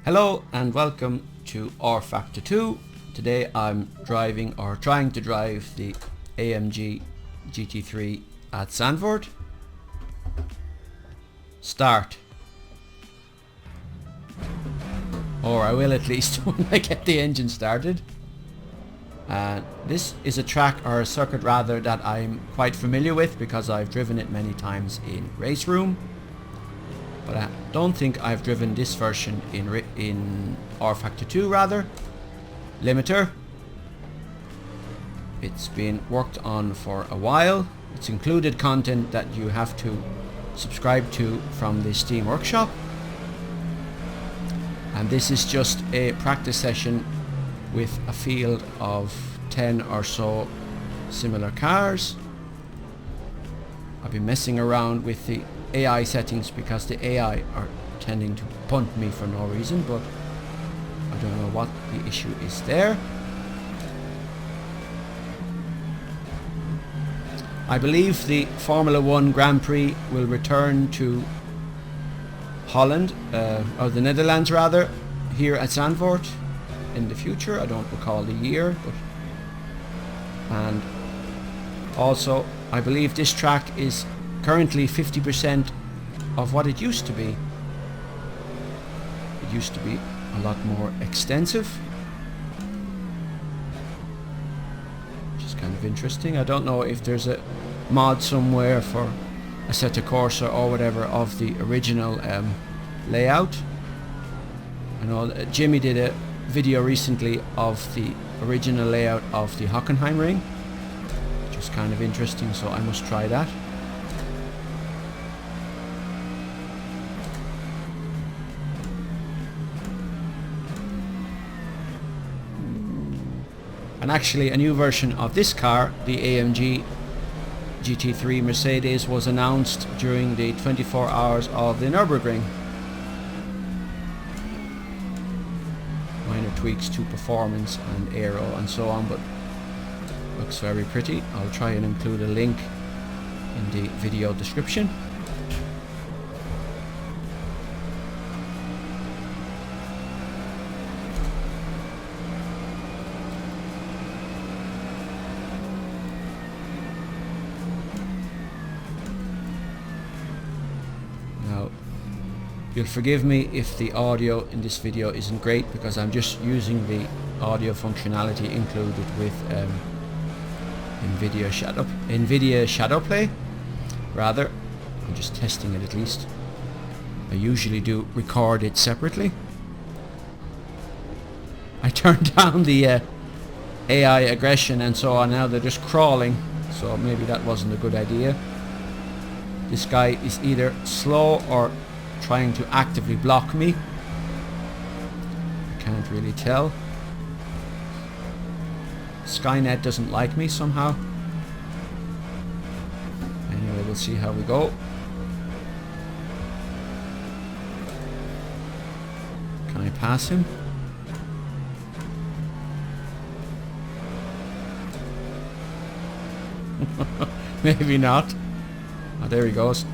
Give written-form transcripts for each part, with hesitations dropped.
Hello and welcome to rFactor 2. Today I'm driving or trying to drive the AMG GT3 at Zandvoort. Start. Or I will at least when I get the engine started. This is a track or a circuit rather that I'm quite familiar with because I've driven it many times in Race Room. But I don't think I've driven this version in rFactor 2 rather. Limiter. It's been worked on for a while. It's included content that you have to subscribe to from the Steam Workshop. And this is just a practice session with a field of 10 or so similar cars. I've been messing around with the AI settings because the AI are tending to punt me for no reason, but I don't know what the issue is there. I believe the Formula 1 Grand Prix will return to Holland, or the Netherlands rather, here at Zandvoort in the future. I don't recall the year, but and also I believe this track is currently 50% of what it used to be. It used to be a lot more extensive, which is kind of interesting. I don't know if there's a mod somewhere for Assetto Corsa or whatever of the original layout. I know Jimmy did a video recently of the original layout of the Hockenheimring, which is kind of interesting, so I must try that. And actually a new version of this car, the AMG GT3 Mercedes, was announced during the 24 hours of the Nürburgring. Minor tweaks to performance and aero and so on, but looks very pretty. I'll try and include a link in the video description. You'll forgive me if the audio in this video isn't great because I'm just using the audio functionality included with NVIDIA Shadowplay. Rather, I'm just testing it at least. I usually do record it separately. I turned down the AI aggression and so on. Now they're just crawling, so maybe that wasn't a good idea. This guy is either slow or trying to actively block me. I can't really tell. Skynet doesn't like me somehow. Anyway, we'll see how we go. Can I pass him? Maybe not. Oh, there he goes.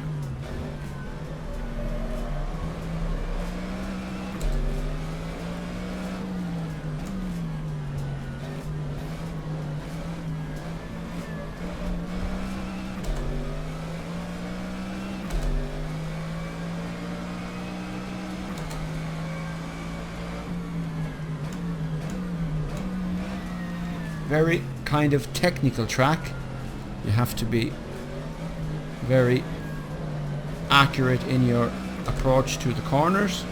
Very kind of technical track. You have to be very accurate in your approach to the corners.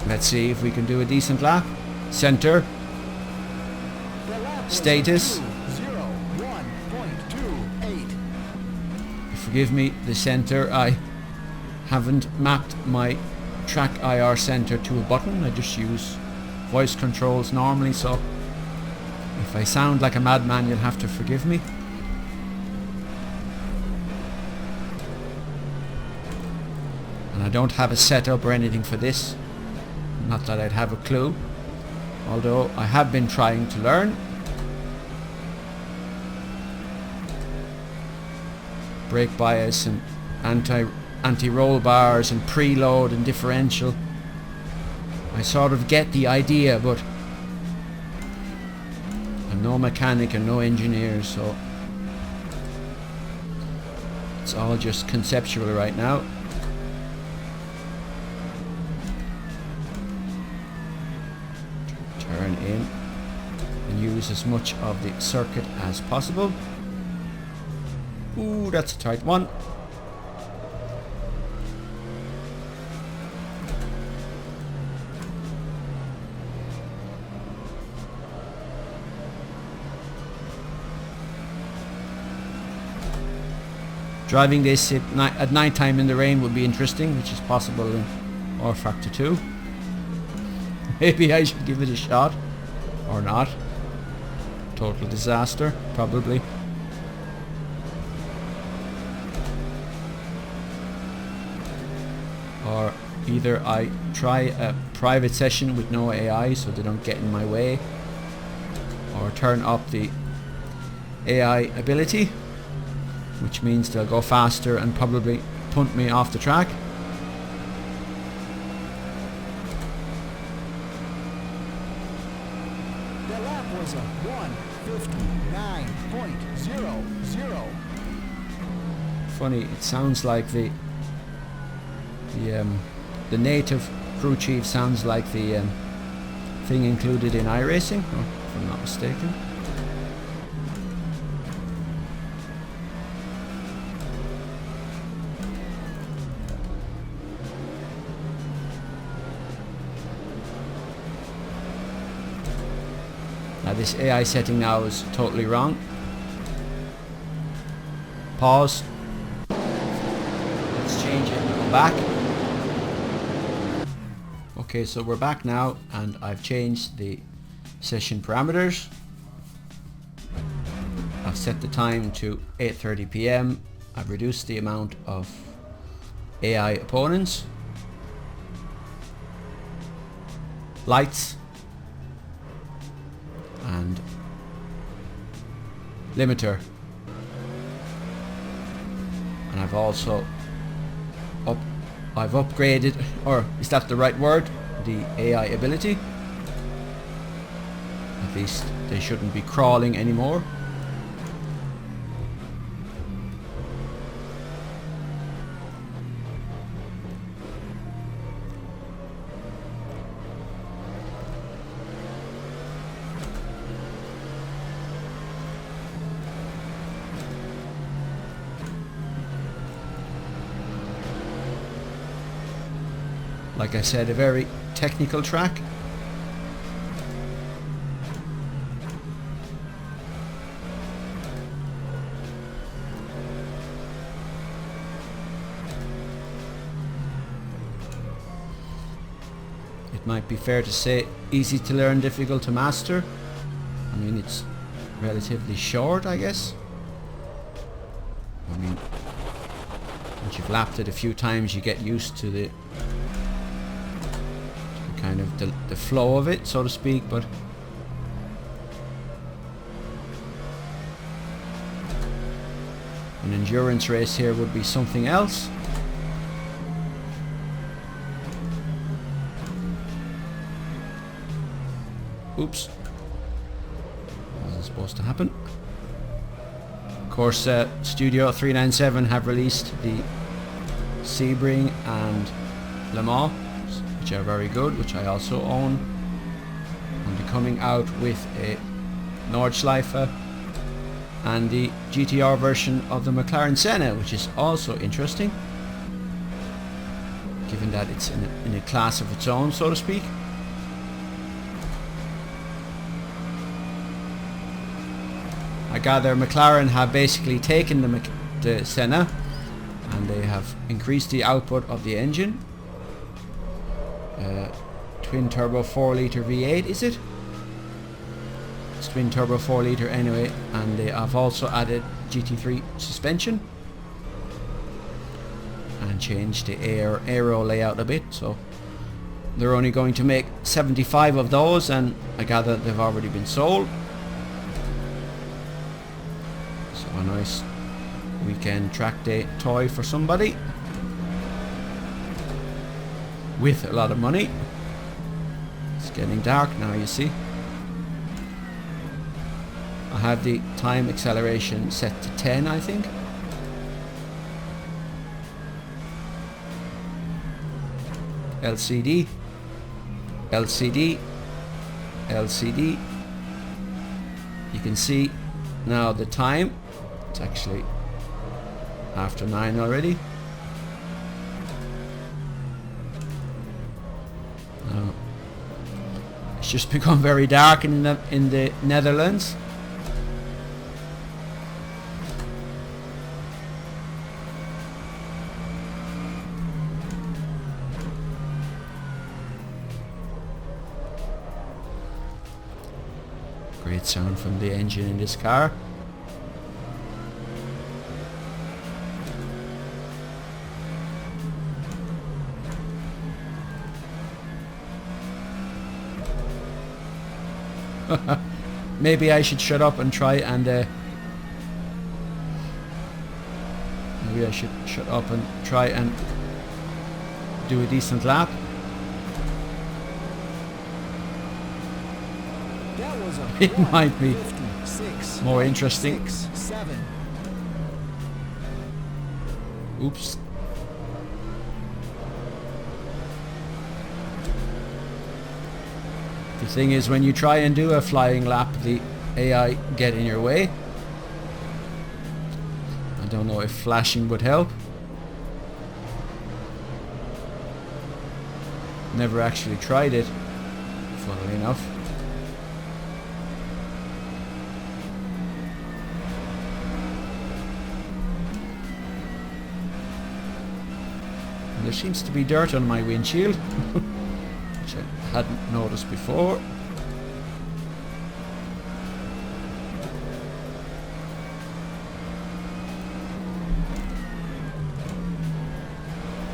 Let's see if we can do a decent lap. Center. Status. Forgive me, the center. I haven't mapped my track IR center to a button. I just use voice controls normally, so if I sound like a madman, you'll have to forgive me. And I don't have a setup or anything for this. Not that I'd have a clue. Although I have been trying to learn. Brake bias and anti-roll bars and preload and differential. I sort of get the idea, but I'm no mechanic and no engineer, so it's all just conceptual right now. Turn in and use as much of the circuit as possible. Ooh, that's a tight one. Driving this at night time in the rain would be interesting, which is possible in rFactor 2. Maybe I should give it a shot. Or not. Total disaster, probably. Or either I try a private session with no AI so they don't get in my way, or turn up the AI ability, which means they'll go faster and probably punt me off the track. The lap was a 1:59.00. Funny, it sounds like the native crew chief sounds like the thing included in iRacing, if I'm not mistaken. Now this AI setting now is totally wrong. Pause. Let's change it and come back. Okay, so we're back now, and I've changed the session parameters. I've set the time to 8:30 PM. I've reduced the amount of AI opponents. Lights. And limiter. And I've also I've upgraded, or is that the right word? The AI ability. At least they shouldn't be crawling anymore. Like I said, a very technical track. It might be fair to say easy to learn, difficult to master. I mean, it's relatively short, I guess. I mean, once you've lapped it a few times, you get used to the kind of the flow of it, so to speak, but an endurance race here would be something else. Oops. Wasn't supposed to happen. Of course, Studio 397 have released the Sebring and Le Mans, which are very good, which I also own. And they're coming out with a Nordschleife and the GTR version of the McLaren Senna, which is also interesting, given that it's in a class of its own, so to speak. I gather McLaren have basically taken the Senna and they have increased the output of the engine. Twin turbo 4 litre V8, is it? It's twin turbo 4 litre anyway, and they have also added GT3 suspension. And and change the aero layout a bit. So they're only going to make 75 of those, and I gather they've already been sold. So a nice weekend track day toy for somebody with a lot of money. It's getting dark now, you see. I have the time acceleration set to 10, I think. LCD, LCD, LCD. You can see now the time. It's actually after 9 already. Now, it's just become very dark in the Netherlands. Great sound from the engine in this car. Maybe I should shut up and try and maybe I should shut up and try and do a decent lap. It might be 56, more interesting. 7. Oops. The thing is, when you try and do a flying lap, the AI get in your way. I don't know if flashing would help. Never actually tried it, funnily enough. There seems to be dirt on my windshield, which I hadn't noticed before.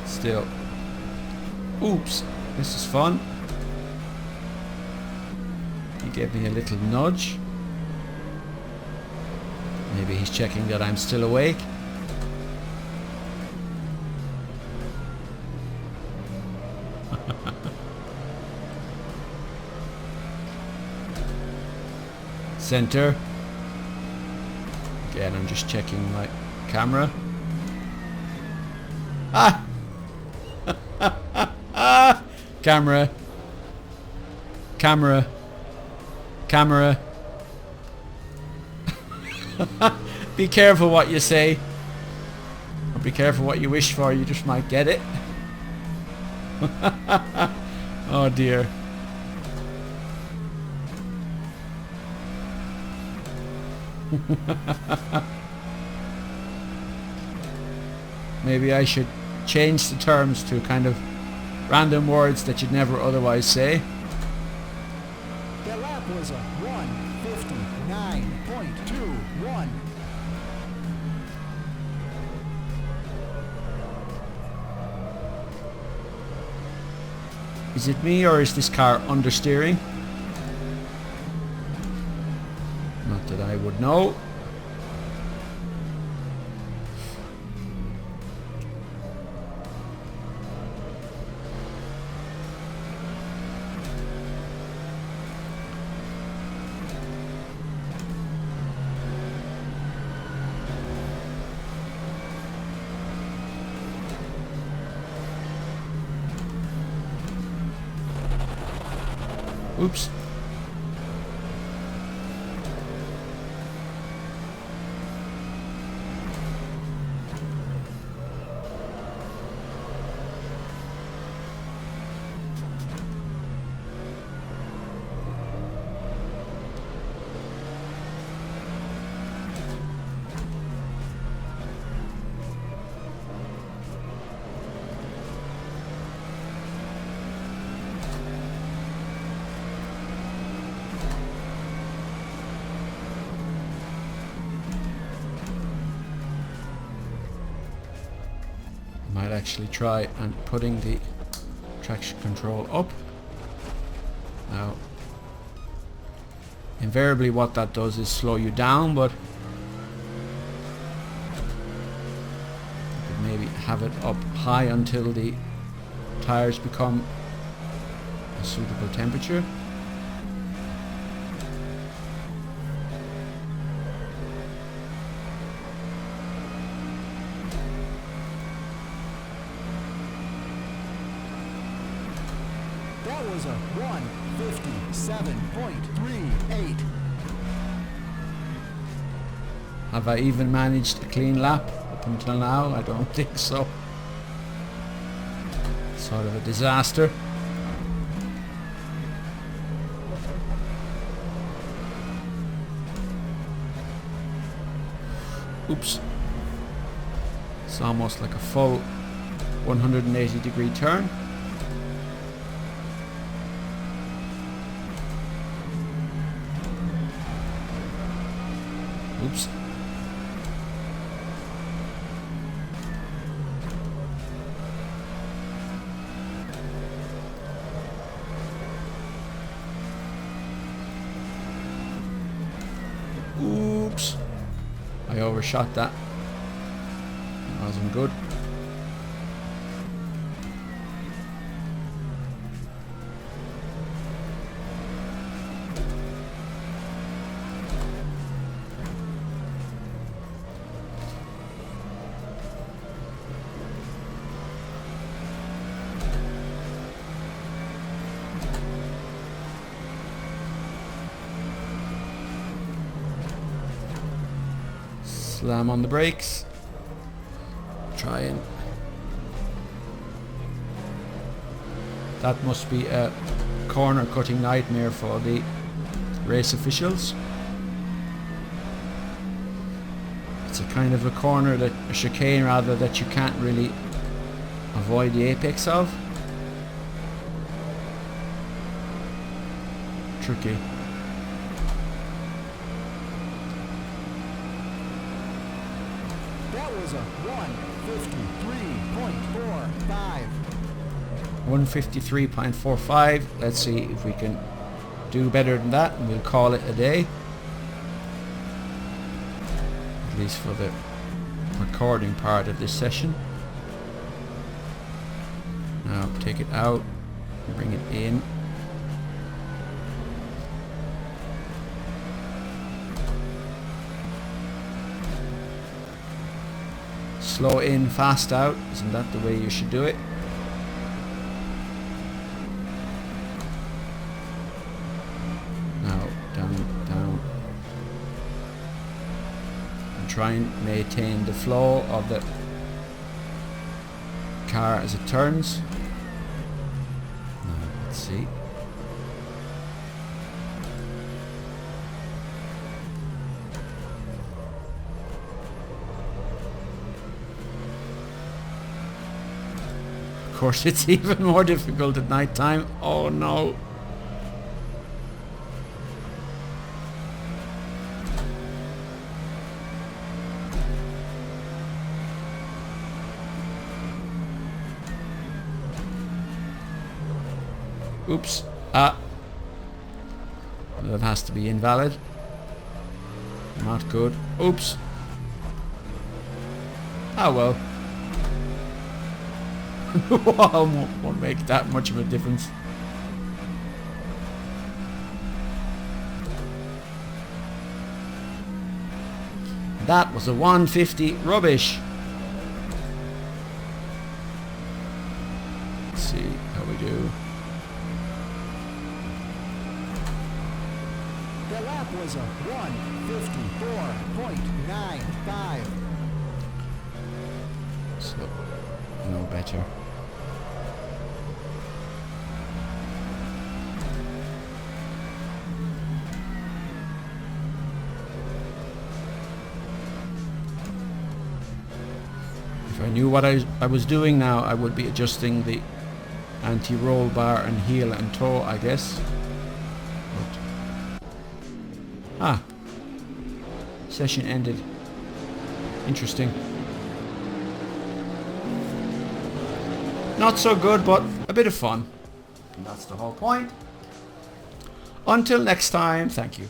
Still. Oops, this is fun. He gave me a little nudge. Maybe he's checking that I'm still awake. Center. Again, I'm just checking my camera. Ah! Camera. Camera. Camera. Be careful what you say. Or be careful what you wish for, you just might get it. Oh dear. Maybe I should change the terms to kind of random words that you'd never otherwise say. The lap was a 1:59.21. Is it me, or is this car understeering? Not that I would know. Oops. actually try and putting the traction control up. Now, invariably what that does is slow you down, but you could maybe have it up high until the tires become a suitable temperature. That was a 1:57.38. Have I even managed a clean lap up until now? I don't think so. Sort of a disaster. Oops. It's almost like a full 180-degree turn. Oops. Oops. I overshot that. That wasn't good. Slam on the brakes. Try and... That must be a corner cutting nightmare for the race officials. It's a kind of a corner, that a chicane rather, that you can't really avoid the apex of. Tricky. That was a 1:53.45. 1:53.45. Let's see if we can do better than that, and we'll call it a day. At least for the recording part of this session. Now take it out and bring it in. Slow in, fast out. Isn't that the way you should do it? Now, down, down. And try and maintain the flow of the car as it turns. Now, let's see. Of course, it's even more difficult at night time. Oh no. Oops. Ah. That has to be invalid. Not good. Oops. Ah well. Won't make that much of a difference. That was a 150 rubbish. Let's see how we do. The lap was a 1:54.95. So, no better. If I knew what I was doing now, I would be adjusting the anti-roll bar and heel and toe, I guess. But, session ended. Interesting. Not so good, but a bit of fun. And that's the whole point. Until next time, thank you.